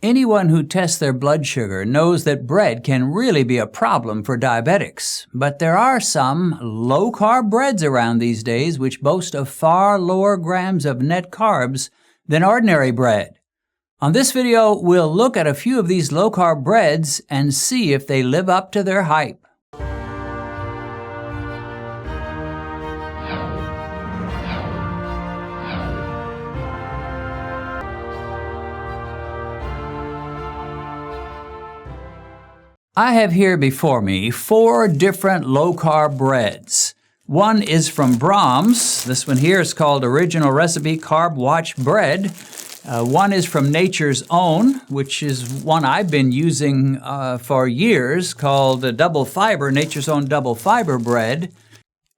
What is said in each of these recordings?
Anyone who tests their blood sugar knows that bread can really be a problem for diabetics. But there are some low-carb breads around these days which boast of far lower grams of net carbs than ordinary bread. On this video, we'll look at a few of these low-carb breads and see if they live up to their hype. I have here before me 4 different low-carb breads. One is from Brahms. This one here is called Original Recipe Carb Watch Bread. One is from Nature's Own, which is one I've been using for years, called Double Fiber, Nature's Own Double Fiber Bread.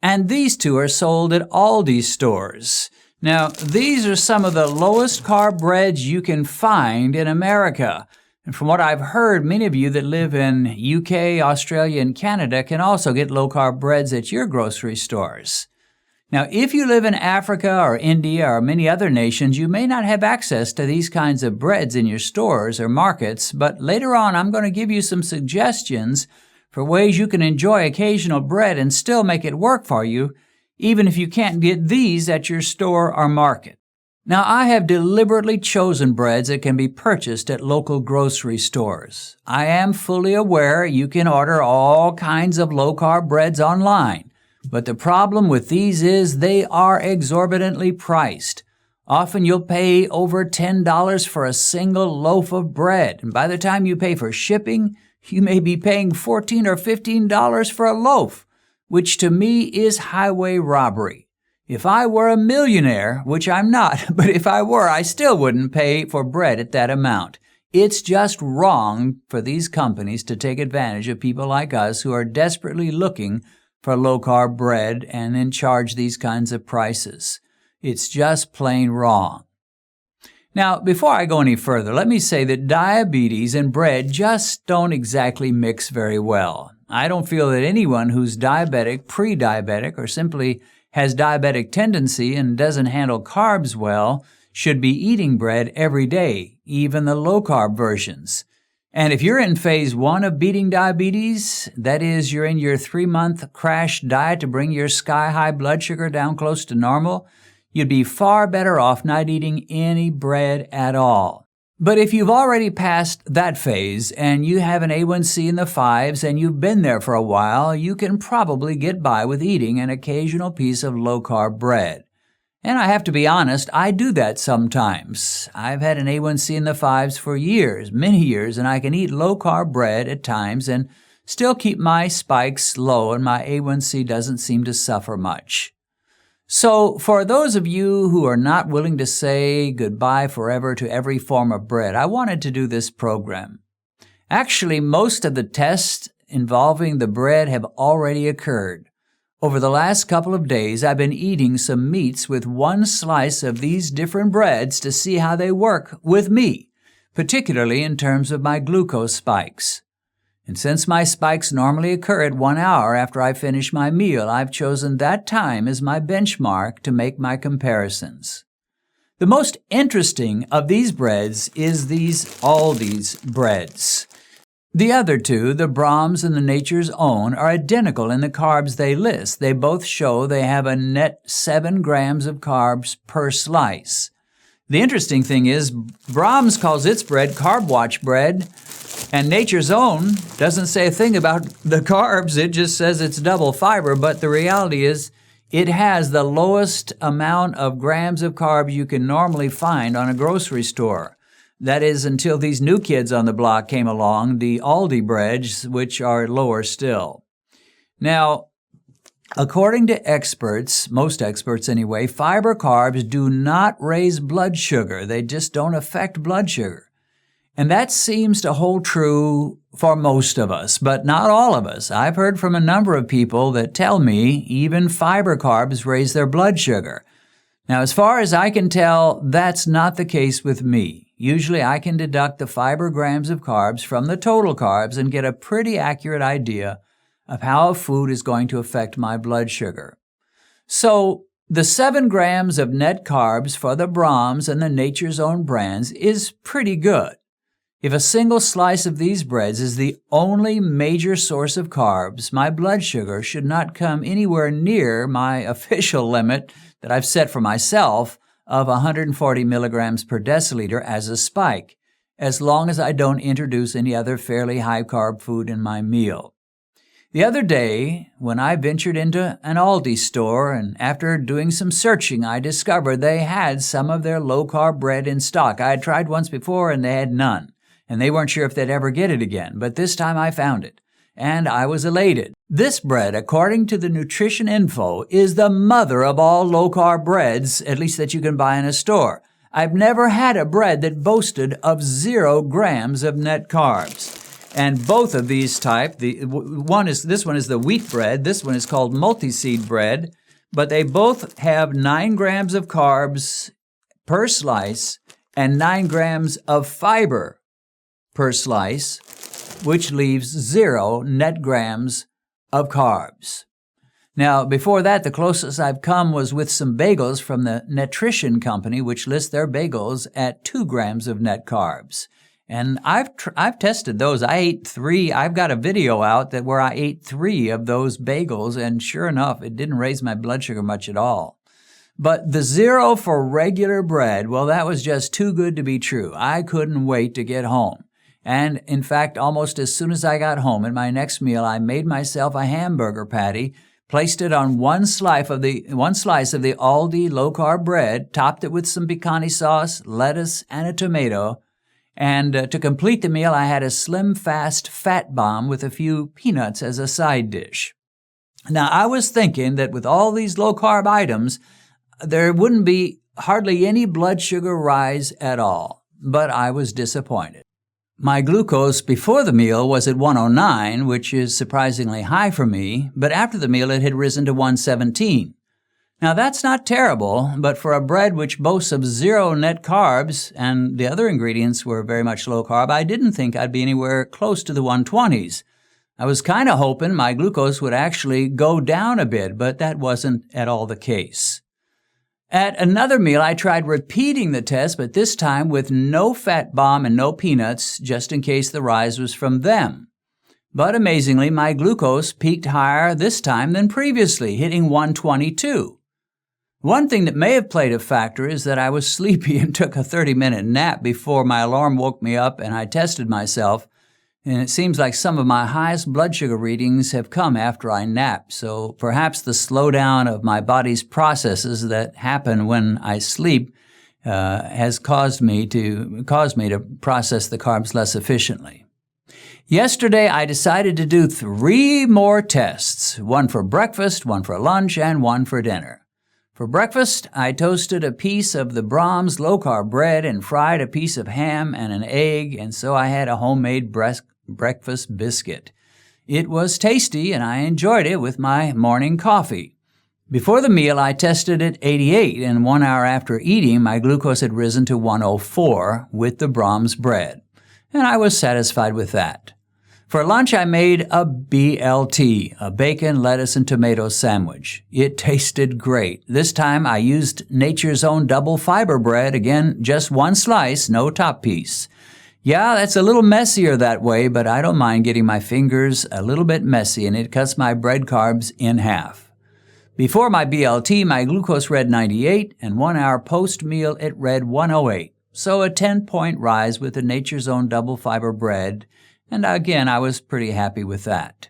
And these two are sold at Aldi stores. Now, these are some of the lowest carb breads you can find in America. And from what I've heard, many of you that live in UK, Australia, and Canada can also get low-carb breads at your grocery stores. Now, if you live in Africa or India or many other nations, you may not have access to these kinds of breads in your stores or markets, but later on I'm going to give you some suggestions for ways you can enjoy occasional bread and still make it work for you, even if you can't get these at your store or market. Now, I have deliberately chosen breads that can be purchased at local grocery stores. I am fully aware you can order all kinds of low-carb breads online, but the problem with these is they are exorbitantly priced. Often you'll pay over $10 for a single loaf of bread, and by the time you pay for shipping, you may be paying $14 or $15 for a loaf, which to me is highway robbery. If I were a millionaire, which I'm not, but if I were, I still wouldn't pay for bread at that amount. It's just wrong for these companies to take advantage of people like us who are desperately looking for low-carb bread and then charge these kinds of prices. It's just plain wrong. Now, before I go any further, let me say that diabetes and bread just don't exactly mix very well. I don't feel that anyone who's diabetic, pre-diabetic, or simply has diabetic tendency and doesn't handle carbs well should be eating bread every day, even the low-carb versions. And if you're in phase 1 of beating diabetes, that is, you're in your 3-month crash diet to bring your sky-high blood sugar down close to normal, you'd be far better off not eating any bread at all. But if you've already passed that phase and you have an A1C in the 5s and you've been there for a while, you can probably get by with eating an occasional piece of low-carb bread. And I have to be honest, I do that sometimes. I've had an A1C in the 5s for years, many years, and I can eat low-carb bread at times and still keep my spikes low, and my A1C doesn't seem to suffer much. So, for those of you who are not willing to say goodbye forever to every form of bread, I wanted to do this program. Actually, most of the tests involving the bread have already occurred. Over the last couple of days, I've been eating some meats with one slice of these different breads to see how they work with me, particularly in terms of my glucose spikes. And since my spikes normally occur at 1 hour after I finish my meal, I've chosen that time as my benchmark to make my comparisons. The most interesting of these breads is these Aldi's breads. The other two, the Brahms and the Nature's Own, are identical in the carbs they list. They both show they have a net 7 grams of carbs per slice. The interesting thing is, Brahms calls its bread Carb Watch Bread, and Nature's Own doesn't say a thing about the carbs. It just says it's double fiber, but the reality is it has the lowest amount of grams of carbs you can normally find on a grocery store. That is, until these new kids on the block came along, the Aldi breads, which are lower still. Now, according to experts, most experts anyway, fiber carbs do not raise blood sugar. They just don't affect blood sugar. And that seems to hold true for most of us, but not all of us. I've heard from a number of people that tell me even fiber carbs raise their blood sugar. Now, as far as I can tell, that's not the case with me. Usually I can deduct the fiber grams of carbs from the total carbs and get a pretty accurate idea of how a food is going to affect my blood sugar. So, the 7 grams of net carbs for the Brahms and the Nature's Own brands is pretty good. If a single slice of these breads is the only major source of carbs, my blood sugar should not come anywhere near my official limit that I've set for myself of 140 milligrams per deciliter as a spike, as long as I don't introduce any other fairly high-carb food in my meal. The other day, when I ventured into an Aldi store, and after doing some searching, I discovered they had some of their low-carb bread in stock. I had tried once before, and they had none, and they weren't sure if they'd ever get it again. But this time I found it, and I was elated. This bread, according to the Nutrition Info, is the mother of all low-carb breads, at least that you can buy in a store. I've never had a bread that boasted of 0 grams of net carbs. And both of these type, this one is the wheat bread, this one is called multi-seed bread, but they both have 9 grams of carbs per slice and 9 grams of fiber per slice, which leaves 0 net grams of carbs. Now, before that, the closest I've come was with some bagels from the Nutrition Company, which lists their bagels at 2 grams of net carbs. And I've tested those. I ate 3. I've got a video out where I ate 3 of those bagels, and sure enough, it didn't raise my blood sugar much at all. But the 0 for regular bread, well, that was just too good to be true. I couldn't wait to get home. And in fact, almost as soon as I got home, in my next meal, I made myself a hamburger patty, placed it on one slice of the Aldi low-carb bread, topped it with some picante sauce, lettuce, and a tomato. And to complete the meal, I had a slim, fast fat bomb with a few peanuts as a side dish. Now, I was thinking that with all these low-carb items, there wouldn't be hardly any blood sugar rise at all, but I was disappointed. My glucose before the meal was at 109, which is surprisingly high for me, but after the meal it had risen to 117. Now, that's not terrible, but for a bread which boasts of 0 net carbs, and the other ingredients were very much low carb, I didn't think I'd be anywhere close to the 120s. I was kind of hoping my glucose would actually go down a bit, but that wasn't at all the case. At another meal, I tried repeating the test, but this time with no fat bomb and no peanuts, just in case the rise was from them. But amazingly, my glucose peaked higher this time than previously, hitting 122. One thing that may have played a factor is that I was sleepy and took a 30-minute nap before my alarm woke me up, and I tested myself, and it seems like some of my highest blood sugar readings have come after I napped. So perhaps the slowdown of my body's processes that happen when I sleep has caused me to process the carbs less efficiently. Yesterday, I decided to do 3 more tests, one for breakfast, one for lunch, and one for dinner. For breakfast, I toasted a piece of the Brahms low-carb bread and fried a piece of ham and an egg, and so I had a homemade breakfast biscuit. It was tasty, and I enjoyed it with my morning coffee. Before the meal, I tested at 88, and 1 hour after eating, my glucose had risen to 104 with the Brahms bread, and I was satisfied with that. For lunch, I made a BLT, a bacon, lettuce, and tomato sandwich. It tasted great. This time, I used Nature's Own double fiber bread. Again, just 1 slice, no top piece. Yeah, that's a little messier that way, but I don't mind getting my fingers a little bit messy, and it cuts my bread carbs in half. Before my BLT, my glucose read 98, and 1 hour post-meal, it read 108. So a 10-point rise with the Nature's Own double fiber bread. And again, I was pretty happy with that.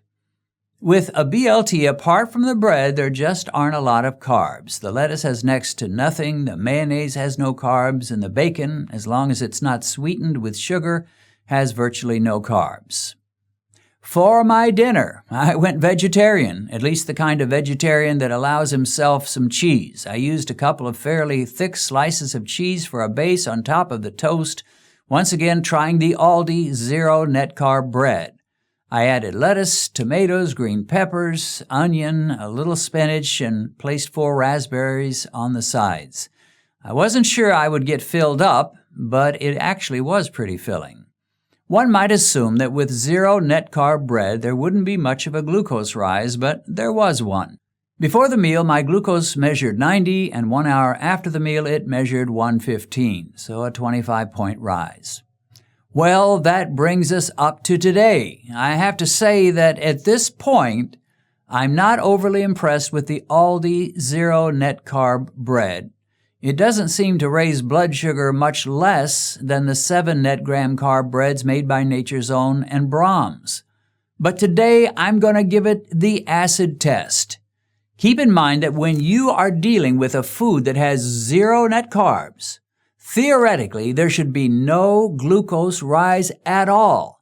With a BLT, apart from the bread, there just aren't a lot of carbs. The lettuce has next to nothing, the mayonnaise has no carbs, and the bacon, as long as it's not sweetened with sugar, has virtually no carbs. For my dinner, I went vegetarian, at least the kind of vegetarian that allows himself some cheese. I used a couple of fairly thick slices of cheese for a base on top of the toast, once again trying the Aldi 0 net carb bread. I added lettuce, tomatoes, green peppers, onion, a little spinach, and placed 4 raspberries on the sides. I wasn't sure I would get filled up, but it actually was pretty filling. One might assume that with 0 net carb bread there wouldn't be much of a glucose rise, but there was one. Before the meal, my glucose measured 90, and 1 hour after the meal, it measured 115, so a 25-point rise. Well, that brings us up to today. I have to say that at this point, I'm not overly impressed with the Aldi Zero Net Carb Bread. It doesn't seem to raise blood sugar much less than the 7 net gram carb breads made by Nature's Own and Brahms. But today, I'm going to give it the acid test. Keep in mind that when you are dealing with a food that has 0 net carbs, theoretically, there should be no glucose rise at all.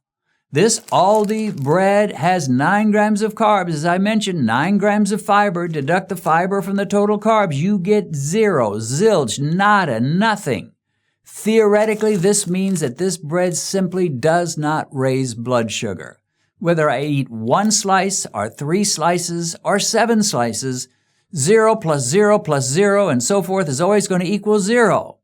This Aldi bread has 9 grams of carbs. As I mentioned, 9 grams of fiber. Deduct the fiber from the total carbs. You get 0, zilch, nada, nothing. Theoretically, this means that this bread simply does not raise blood sugar. Whether I eat 1 slice or 3 slices or 7 slices, 0 plus 0 plus 0 and so forth is always going to equal 0.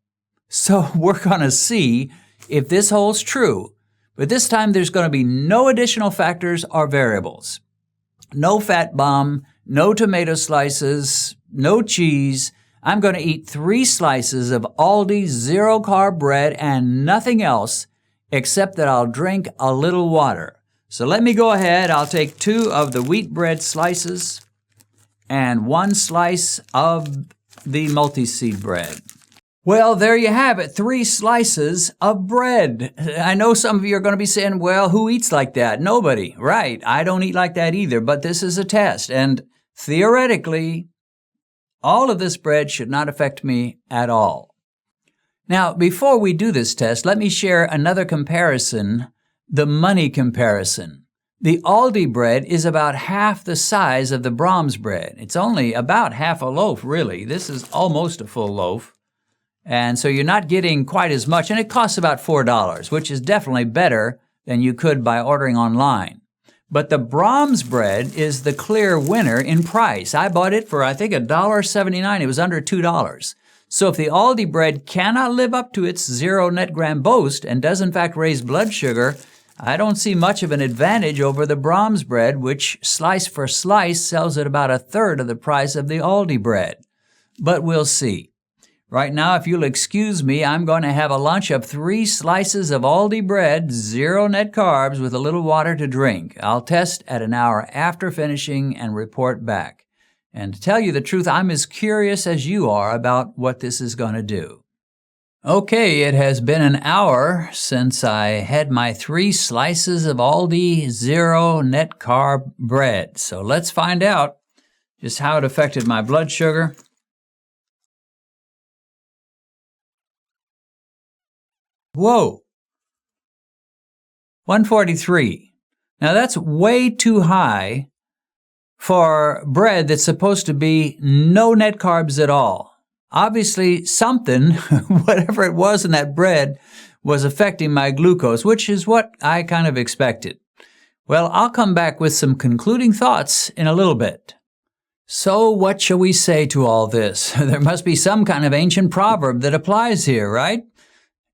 So we're going to see if this holds true. But this time there's going to be no additional factors or variables. No fat bomb, no tomato slices, no cheese. I'm going to eat 3 slices of Aldi Zero Carb Bread and nothing else except that I'll drink a little water. So let me go ahead. I'll take 2 of the wheat bread slices and 1 slice of the multi-seed bread. Well, there you have it, 3 slices of bread. I know some of you are going to be saying, well, who eats like that? Nobody. Right, I don't eat like that either, but this is a test. And theoretically, all of this bread should not affect me at all. Now, before we do this test, let me share another comparison, the money comparison. The Aldi bread is about half the size of the Brahms bread. It's only about half a loaf, really. This is almost a full loaf. And so you're not getting quite as much, and it costs about $4, which is definitely better than you could by ordering online. But the Brahms bread is the clear winner in price. I bought it for, I think, $1.79. It was under $2. So if the Aldi bread cannot live up to its 0 net gram boast and does in fact raise blood sugar, I don't see much of an advantage over the Brahms bread, which slice for slice sells at about 1/3 of the price of the Aldi bread. But we'll see. Right now, if you'll excuse me, I'm going to have a lunch of 3 slices of Aldi bread, 0 net carbs, with a little water to drink. I'll test at an hour after finishing and report back. And to tell you the truth, I'm as curious as you are about what this is going to do. Okay, it has been an hour since I had my 3 slices of Aldi 0 net carb bread. So let's find out just how it affected my blood sugar. Whoa, 143. Now that's way too high for bread that's supposed to be no net carbs at all. Obviously something, whatever it was in that bread, was affecting my glucose, which is what I kind of expected. Well, I'll come back with some concluding thoughts in a little bit. So what shall we say to all this? There must be some kind of ancient proverb that applies here, right?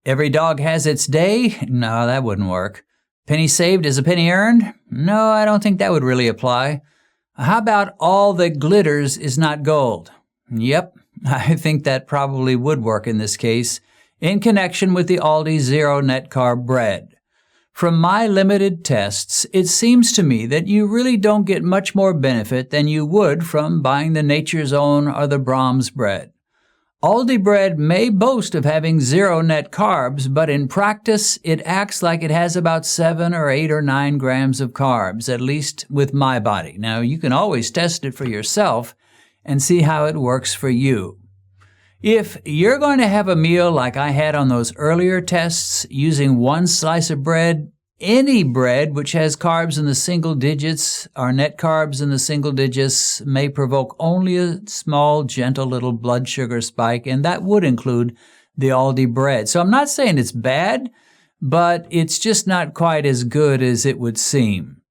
Every dog has its day? No, that wouldn't work. Penny saved is a penny earned? No, I don't think that would really apply. How about all that glitters is not gold? Yep, I think that probably would work in this case, in connection with the Aldi 0 net carb bread. From my limited tests, it seems to me that you really don't get much more benefit than you would from buying the Nature's Own or the Brahms bread. Aldi bread may boast of having 0 net carbs, but in practice, it acts like it has about 7 or 8 or 9 grams of carbs, at least with my body. Now, you can always test it for yourself and see how it works for you. If you're going to have a meal like I had on those earlier tests, using 1 slice of bread, any bread which has carbs in the single digits or net carbs in the single digits may provoke only a small, gentle little blood sugar spike, and that would include the Aldi bread. So I'm not saying it's bad, but it's just not quite as good as it would seem.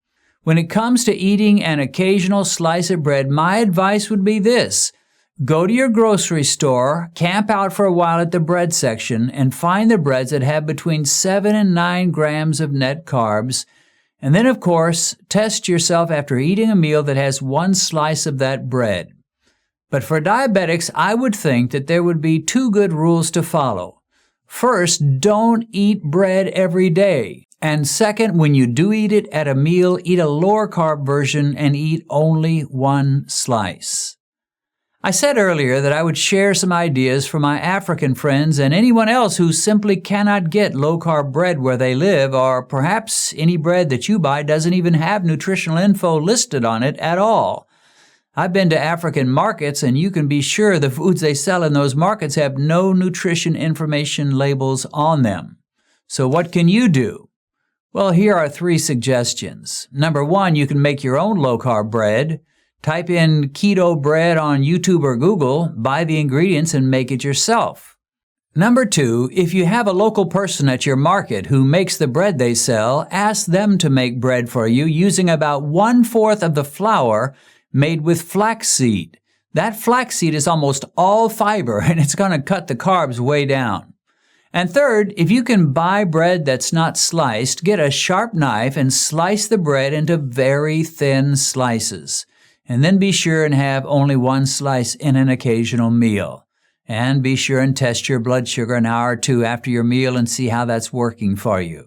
When it comes to eating an occasional slice of bread, my advice would be this. Go to your grocery store, camp out for a while at the bread section, and find the breads that have between 7 and 9 grams of net carbs. And then, of course, test yourself after eating a meal that has 1 slice of that bread. But for diabetics, I would think that there would be 2 good rules to follow. First, don't eat bread every day. And second, when you do eat it at a meal, eat a lower carb version and eat only one slice. I said earlier that I would share some ideas for my African friends and anyone else who simply cannot get low-carb bread where they live, or perhaps any bread that you buy doesn't even have nutritional info listed on it at all. I've been to African markets, and you can be sure the foods they sell in those markets have no nutrition information labels on them. So what can you do? Well, here are 3 suggestions. Number 1, you can make your own low-carb bread. Type in keto bread on YouTube or Google, buy the ingredients, and make it yourself. Number 2, if you have a local person at your market who makes the bread they sell, ask them to make bread for you using about 1/4 of the flour made with flaxseed. That flaxseed is almost all fiber, and it's going to cut the carbs way down. And third, if you can buy bread that's not sliced, get a sharp knife and slice the bread into very thin slices. And then be sure and have only one slice in an occasional meal. And be sure and test your blood sugar an hour or 2 after your meal and see how that's working for you.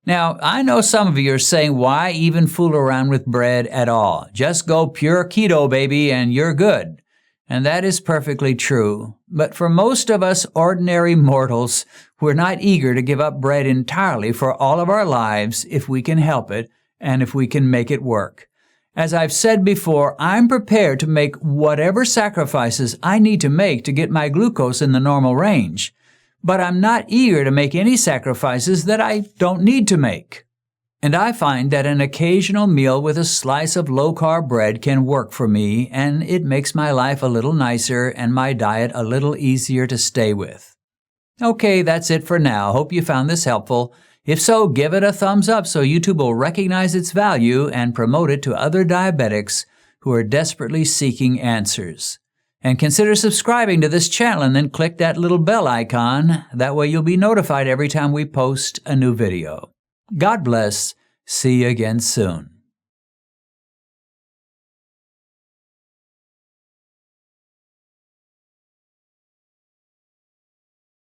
Now, I know some of you are saying, why even fool around with bread at all? Just go pure keto, baby, and you're good. And that is perfectly true. But for most of us ordinary mortals, we're not eager to give up bread entirely for all of our lives if we can help it and if we can make it work. As I've said before, I'm prepared to make whatever sacrifices I need to make to get my glucose in the normal range. But I'm not eager to make any sacrifices that I don't need to make. And I find that an occasional meal with a slice of low-carb bread can work for me, and it makes my life a little nicer and my diet a little easier to stay with. Okay, that's it for now. Hope you found this helpful. If so, give it a thumbs up so YouTube will recognize its value and promote it to other diabetics who are desperately seeking answers. And consider subscribing to this channel and then click that little bell icon. That way you'll be notified every time we post a new video. God bless. See you again soon.